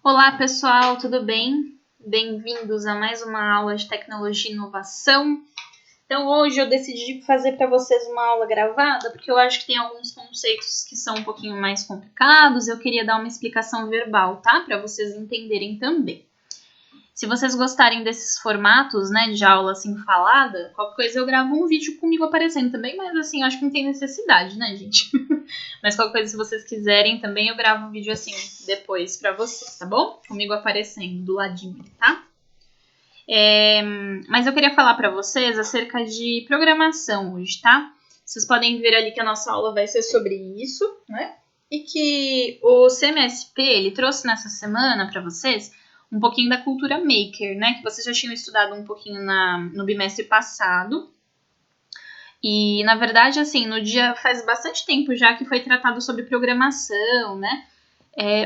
Olá pessoal, tudo bem? Bem-vindos a mais uma aula de tecnologia e inovação. Então hoje eu decidi fazer para vocês uma aula gravada porque eu acho que tem alguns conceitos que são um pouquinho mais complicados. Eu queria dar uma explicação verbal, tá? Para vocês entenderem também. Se vocês gostarem desses formatos, né, de aula assim falada, qualquer coisa eu gravo um vídeo comigo aparecendo também, mas assim, eu acho que não tem necessidade, né, gente? Mas qualquer coisa, se vocês quiserem, também eu gravo um vídeo assim depois pra vocês, tá bom? Comigo aparecendo do ladinho, tá? Mas eu queria falar pra vocês acerca de programação hoje, tá? Vocês podem ver ali que a nossa aula vai ser sobre isso, né? E que o CMSP, ele trouxe nessa semana pra vocês um pouquinho da cultura maker, né? Que vocês já tinham estudado um pouquinho no bimestre passado. E, na verdade, assim, no dia faz bastante tempo já que foi tratado sobre programação, né?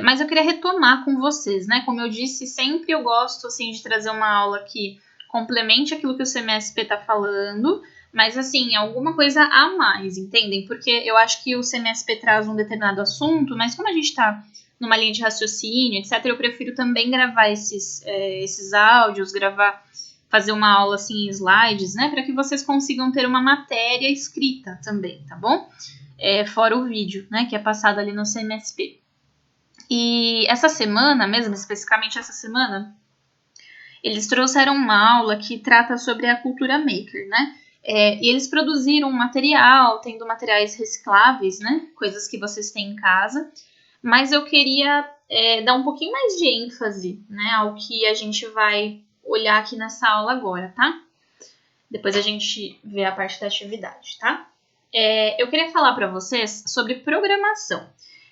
Mas eu queria retomar com vocês, né? Como eu disse, sempre eu gosto, assim, de trazer uma aula que complemente aquilo que o CMSP tá falando, mas, assim, alguma coisa a mais, entendem? Porque eu acho que o CMSP traz um determinado assunto, mas como a gente tá numa linha de raciocínio, etc., eu prefiro também gravar esses áudios, fazer uma aula assim em slides, né, para que vocês consigam ter uma matéria escrita também, tá bom? Fora o vídeo, né, que é passado ali no CMSP. E essa semana, mesmo especificamente essa semana, eles trouxeram uma aula que trata sobre a cultura maker, né? E eles produziram um material, tendo materiais recicláveis, né? Coisas que vocês têm em casa. Mas eu queria dar um pouquinho mais de ênfase, né, ao que a gente vai olhar aqui nessa aula agora, tá? Depois a gente vê a parte da atividade, tá? Eu queria falar para vocês sobre programação.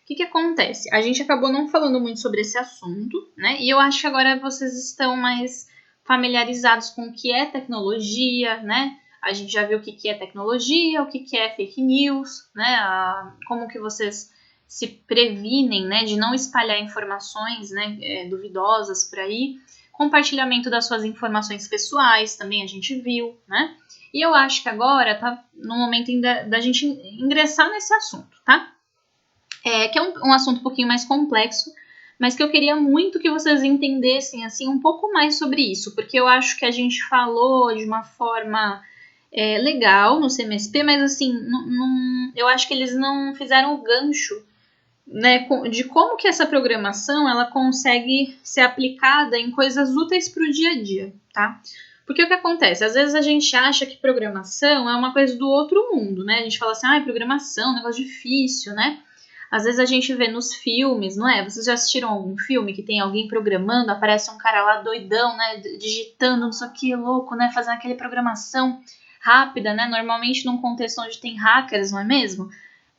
O que acontece? A gente acabou não falando muito sobre esse assunto, né? E eu acho que agora vocês estão mais familiarizados com o que é tecnologia, né? A gente já viu o que é tecnologia, o que é fake news, né? Como que vocês se previnem, né, de não espalhar informações, né, duvidosas por aí. Compartilhamento das suas informações pessoais também a gente viu, né? E eu acho que agora tá no momento da gente ingressar nesse assunto, tá? Que é um assunto um pouquinho mais complexo, mas que eu queria muito que vocês entendessem, assim, um pouco mais sobre isso, porque eu acho que a gente falou de uma forma legal no CMSP, mas, assim, eu acho que eles não fizeram o gancho, né, de como que essa programação ela consegue ser aplicada em coisas úteis para o dia a dia, tá? Porque o que acontece? Às vezes a gente acha que programação é uma coisa do outro mundo, né? A gente fala assim, programação, negócio difícil, né? Às vezes a gente vê nos filmes, não é? Vocês já assistiram algum filme que tem alguém programando, aparece um cara lá doidão, né? Digitando, não sei o que, louco, né? Fazendo aquela programação rápida, né? Normalmente num contexto onde tem hackers, não é mesmo?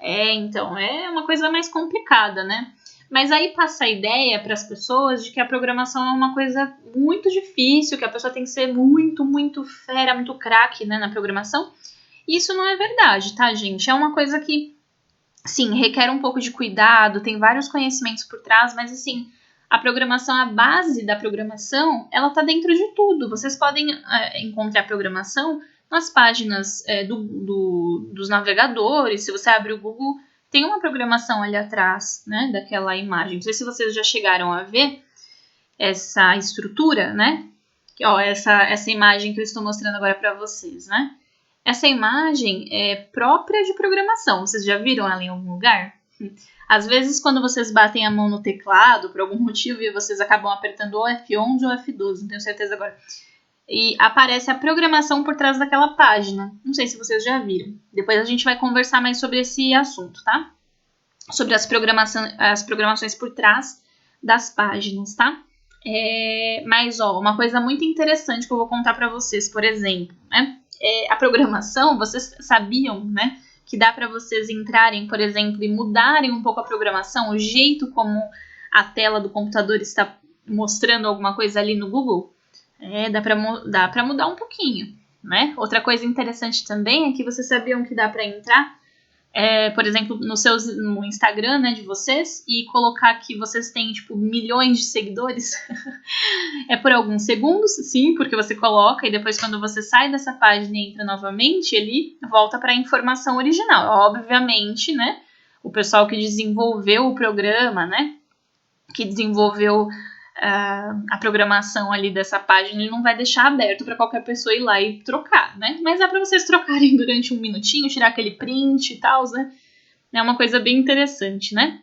Então, é uma coisa mais complicada, né? Mas aí passa a ideia para as pessoas de que a programação é uma coisa muito difícil, que a pessoa tem que ser muito, muito fera, muito craque, né, na programação. E isso não é verdade, tá, gente? É uma coisa que, sim, requer um pouco de cuidado, tem vários conhecimentos por trás, mas, assim, a programação, a base da programação, ela tá dentro de tudo. Vocês podem encontrar programação nas páginas dos navegadores. Se você abre o Google, tem uma programação ali atrás, né, daquela imagem. Não sei se vocês já chegaram a ver essa estrutura, né? Essa imagem que eu estou mostrando agora para vocês, né? Essa imagem é própria de programação. Vocês já viram ela em algum lugar? Às vezes, quando vocês batem a mão no teclado, por algum motivo, e vocês acabam apertando o F11 ou F12, não tenho certeza agora. E aparece a programação por trás daquela página. Não sei se vocês já viram. Depois a gente vai conversar mais sobre esse assunto, tá? Sobre as programações por trás das páginas, tá? Mas, uma coisa muito interessante que eu vou contar para vocês, por exemplo, né? A programação, vocês sabiam, né? Que dá para vocês entrarem, por exemplo, e mudarem um pouco a programação, o jeito como a tela do computador está mostrando alguma coisa ali no Google? Dá pra mudar um pouquinho, né? Outra coisa interessante também é que vocês sabiam que dá para entrar, por exemplo, no Instagram, né, de vocês, e colocar que vocês têm, tipo, milhões de seguidores. Por alguns segundos, sim, porque você coloca e depois quando você sai dessa página e entra novamente, ele volta para a informação original. Obviamente, né, o pessoal que desenvolveu o programa, né, que desenvolveu a programação ali dessa página, ele não vai deixar aberto para qualquer pessoa ir lá e trocar, né? Mas dá para vocês trocarem durante um minutinho, tirar aquele print e tal, né? É uma coisa bem interessante, né?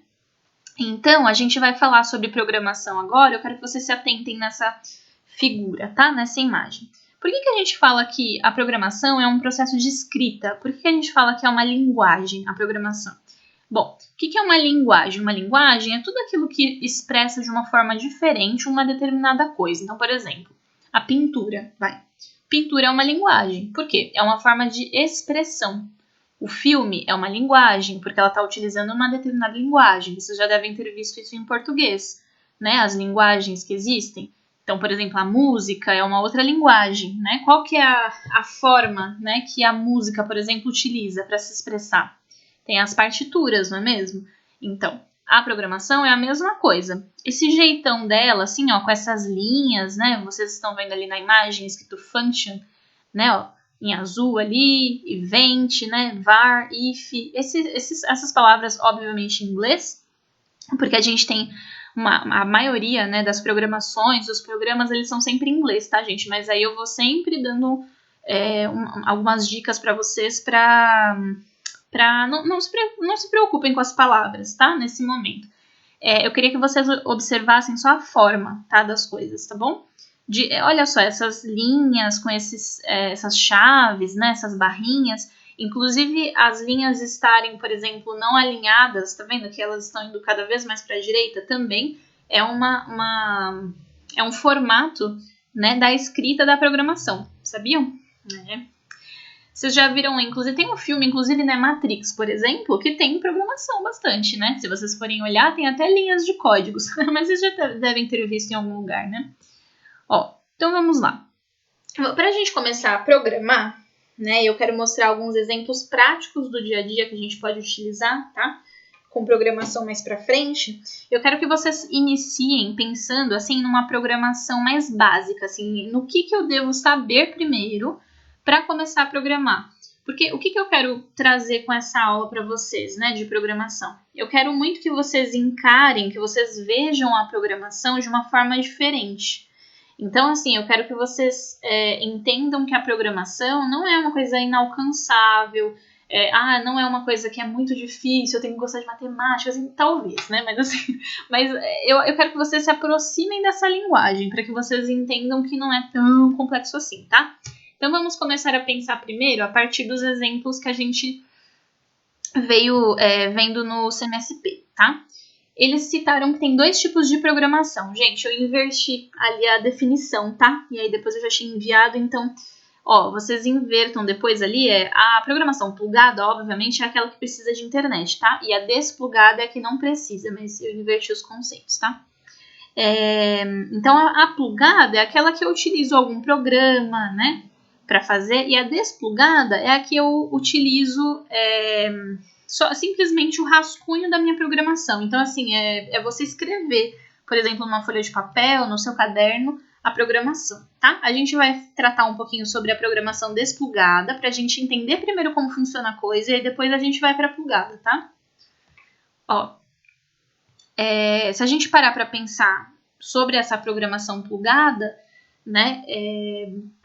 Então, a gente vai falar sobre programação agora. Eu quero que vocês se atentem nessa figura, tá? Nessa imagem. Por que a gente fala que a programação é um processo de escrita? Por que a gente fala que é uma linguagem, a programação? Bom, o que é uma linguagem? Uma linguagem é tudo aquilo que expressa de uma forma diferente uma determinada coisa. Então, por exemplo, a pintura, Pintura é uma linguagem. Por quê? É uma forma de expressão. O filme é uma linguagem, porque ela está utilizando uma determinada linguagem. Vocês já devem ter visto isso em português, né? As linguagens que existem. Então, por exemplo, a música é uma outra linguagem, né? Qual que é a forma, né, que a música, por exemplo, utiliza para se expressar? Tem as partituras, não é mesmo? Então, a programação é a mesma coisa. Esse jeitão dela, assim, ó, com essas linhas, né? Vocês estão vendo ali na imagem escrito function, né, ó, em azul ali, event, né, var, if, essas palavras, obviamente, em inglês, porque a gente tem a maioria, né, das programações, dos programas, eles são sempre em inglês, tá, gente? Mas aí eu vou sempre dando algumas dicas para vocês para não se preocupem com as palavras, tá? Nesse momento. Eu queria que vocês observassem só a forma, tá, das coisas, tá bom? Olha só, essas linhas com essas chaves, né, essas barrinhas, inclusive as linhas estarem, por exemplo, não alinhadas, tá vendo que elas estão indo cada vez mais para a direita, também é um formato, né, da escrita da programação, sabiam? Vocês já viram, inclusive, tem um filme, inclusive, né, Matrix, por exemplo, que tem programação bastante, né? Se vocês forem olhar, tem até linhas de códigos, mas vocês já devem ter visto em algum lugar, né? Ó, então vamos lá. Para a gente começar a programar, né, eu quero mostrar alguns exemplos práticos do dia a dia que a gente pode utilizar, tá? Com programação mais para frente. Eu quero que vocês iniciem pensando, assim, numa programação mais básica, assim, no que eu devo saber primeiro para começar a programar. Porque o que eu quero trazer com essa aula para vocês, né, de programação? Eu quero muito que vocês encarem, que vocês vejam a programação de uma forma diferente. Então, assim, eu quero que vocês entendam que a programação não é uma coisa inalcançável, não é uma coisa que é muito difícil, eu tenho que gostar de matemática, assim, talvez, né? Mas eu quero que vocês se aproximem dessa linguagem, para que vocês entendam que não é tão complexo assim, tá? Então, vamos começar a pensar primeiro a partir dos exemplos que a gente veio vendo no CMSP, tá? Eles citaram que tem 2 tipos de programação. Gente, eu inverti ali a definição, tá? E aí depois eu já tinha enviado, então, ó, vocês invertam depois ali, a programação plugada, obviamente, é aquela que precisa de internet, tá? E a desplugada é a que não precisa, mas eu inverti os conceitos, tá? Então, a plugada é aquela que eu utilizo algum programa, né, para fazer, e a desplugada é a que eu utilizo simplesmente o rascunho da minha programação. Então, assim, é você escrever, por exemplo, numa folha de papel, no seu caderno, a programação, tá? A gente vai tratar um pouquinho sobre a programação desplugada, para a gente entender primeiro como funciona a coisa, e aí depois a gente vai para a plugada, tá? Ó, se a gente parar para pensar sobre essa programação plugada, né,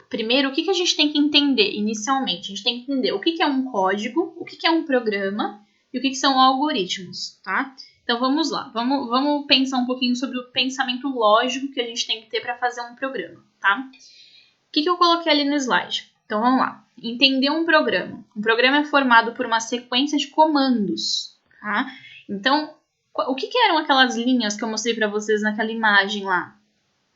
primeiro, o que a gente tem que entender inicialmente? A gente tem que entender o que é um código, o que é um programa e o que são algoritmos, tá? Então, vamos lá. Vamos pensar um pouquinho sobre o pensamento lógico que a gente tem que ter para fazer um programa, tá? O que eu coloquei ali no slide? Então, vamos lá. Entender um programa. Um programa é formado por uma sequência de comandos, tá? Então, o que eram aquelas linhas que eu mostrei para vocês naquela imagem lá?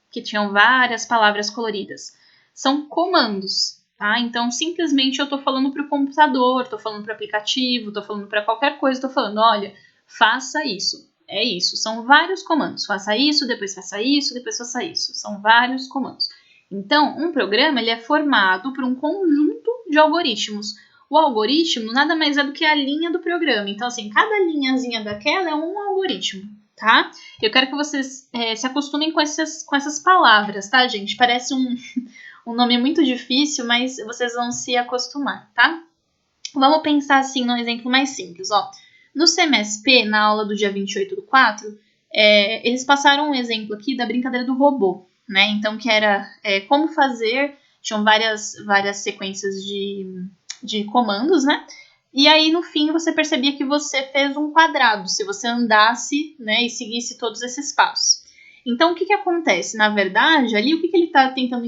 Que tinham várias palavras coloridas. São comandos, tá? Então, simplesmente eu estou falando para o computador, estou falando para o aplicativo, estou falando para qualquer coisa, estou falando, olha, faça isso. É isso, são vários comandos. Faça isso, depois faça isso, depois faça isso. São vários comandos. Então, um programa ele é formado por um conjunto de algoritmos. O algoritmo nada mais é do que a linha do programa. Então, assim, cada linhazinha daquela é um algoritmo, tá? Eu quero que vocês se acostumem com essas palavras, tá, gente? Parece um nome muito difícil, mas vocês vão se acostumar, tá? Vamos pensar assim num exemplo mais simples, ó. No CMSP, na aula do dia 28/4, eles passaram um exemplo aqui da brincadeira do robô, né? Então, que era como fazer, tinham várias sequências de comandos, né? E aí, no fim, você percebia que você fez um quadrado, se você andasse, né, e seguisse todos esses passos. Então, o que acontece? Na verdade, ali, o que ele está tentando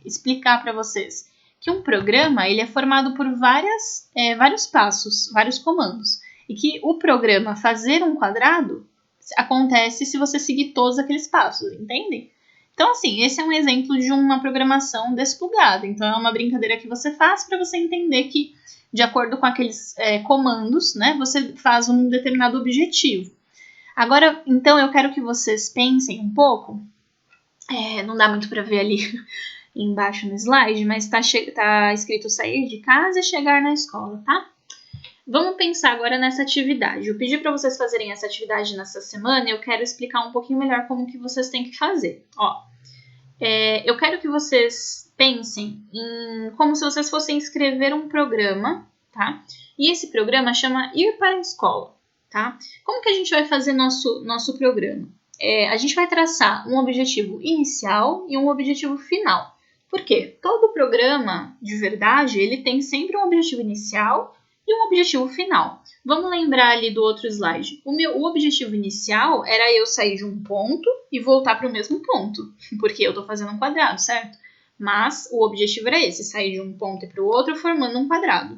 explicar para vocês? Que um programa, ele é formado por vários passos, vários comandos. E que o programa fazer um quadrado acontece se você seguir todos aqueles passos, entendem? Então, assim, esse é um exemplo de uma programação desplugada. Então, é uma brincadeira que você faz para você entender que, de acordo com aqueles comandos, né, você faz um determinado objetivo. Agora, então, eu quero que vocês pensem um pouco. Não dá muito para ver ali embaixo no slide, mas tá escrito sair de casa e chegar na escola, tá? Vamos pensar agora nessa atividade. Eu pedi para vocês fazerem essa atividade nessa semana e eu quero explicar um pouquinho melhor como que vocês têm que fazer. Eu quero que vocês pensem como se vocês fossem escrever um programa, tá? E esse programa chama Ir para a Escola, tá? Como que a gente vai fazer nosso programa? A gente vai traçar um objetivo inicial e um objetivo final. Por quê? Todo programa, de verdade, ele tem sempre um objetivo inicial e um objetivo final. Vamos lembrar ali do outro slide. O objetivo inicial era eu sair de um ponto e voltar para o mesmo ponto, porque eu estou fazendo um quadrado, certo? Mas o objetivo era esse, sair de um ponto e para o outro formando um quadrado.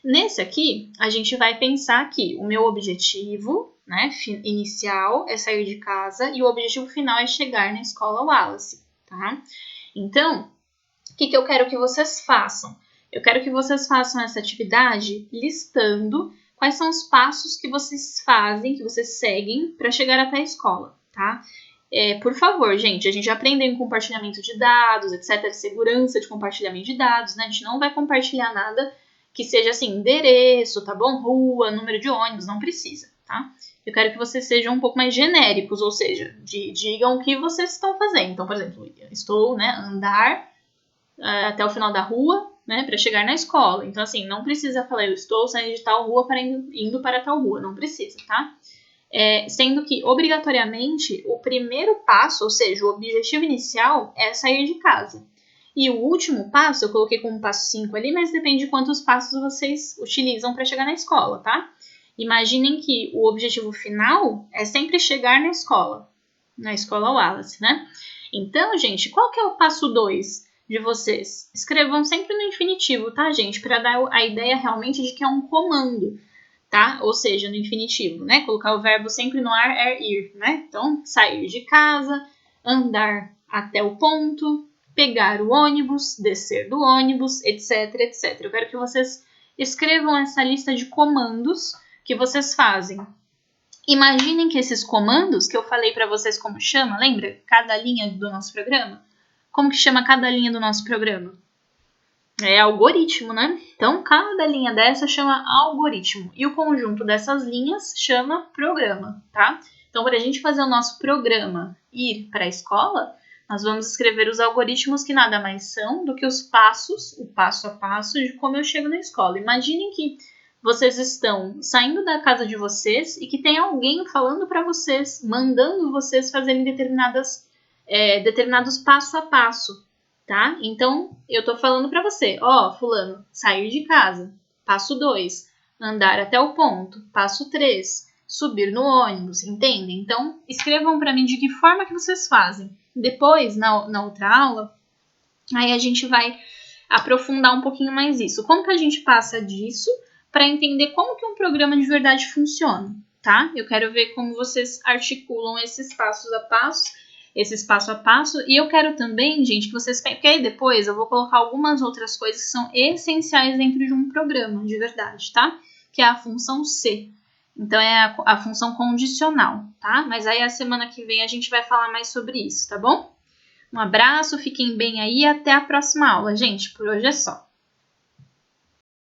Nesse aqui, a gente vai pensar que o meu objetivo, né, inicial é sair de casa e o objetivo final é chegar na escola Wallace, tá? Então, o que eu quero que vocês façam? Eu quero que vocês façam essa atividade listando quais são os passos que vocês fazem, que vocês seguem para chegar até a escola, tá? Por favor, gente, a gente aprende em compartilhamento de dados, etc., segurança de compartilhamento de dados, né? A gente não vai compartilhar nada que seja assim, endereço, tá bom? Rua, número de ônibus, não precisa, tá? Eu quero que vocês sejam um pouco mais genéricos, ou seja, digam o que vocês estão fazendo. Então, por exemplo, estou, né, andar até o final da rua, né, para chegar na escola. Então, assim, não precisa falar, eu estou saindo de tal rua indo para tal rua, não precisa, tá? Sendo que, obrigatoriamente, o primeiro passo, ou seja, o objetivo inicial é sair de casa. E o último passo, eu coloquei como passo 5 ali, mas depende de quantos passos vocês utilizam para chegar na escola, tá? Imaginem que o objetivo final é sempre chegar na escola Wallace, né? Então, gente, qual que é o passo 2 de vocês? Escrevam sempre no infinitivo, tá, gente? Para dar a ideia realmente de que é um comando, tá? Ou seja, no infinitivo, né? Colocar o verbo sempre no ar é ir, né? Então, sair de casa, andar até o ponto, pegar o ônibus, descer do ônibus, etc, etc. Eu quero que vocês escrevam essa lista de comandos que vocês fazem. Imaginem que esses comandos que eu falei para vocês como chama, lembra? Cada linha do nosso programa? Como que chama cada linha do nosso programa? É algoritmo, né? Então, cada linha dessa chama algoritmo. E o conjunto dessas linhas chama programa, tá? Então, para a gente fazer o nosso programa ir para a escola, nós vamos escrever os algoritmos que nada mais são do que os passos, o passo a passo de como eu chego na escola. Imaginem que vocês estão saindo da casa de vocês e que tem alguém falando para vocês, mandando vocês fazerem determinados passo a passo, tá? Então, eu tô falando para você, fulano, sair de casa. Passo 2, andar até o ponto. Passo 3, subir no ônibus, entendem? Então, escrevam para mim de que forma que vocês fazem. Depois, na outra aula, aí a gente vai aprofundar um pouquinho mais isso. Como que a gente passa disso para entender como que um programa de verdade funciona, tá? Eu quero ver como vocês articulam esses passos a passo, e eu quero também, gente, que vocês pensem, porque aí depois eu vou colocar algumas outras coisas que são essenciais dentro de um programa de verdade, tá? Que é a função se. Então, é a função condicional, tá? Mas aí a semana que vem a gente vai falar mais sobre isso, tá bom? Um abraço, fiquem bem aí e até a próxima aula, gente. Por hoje é só.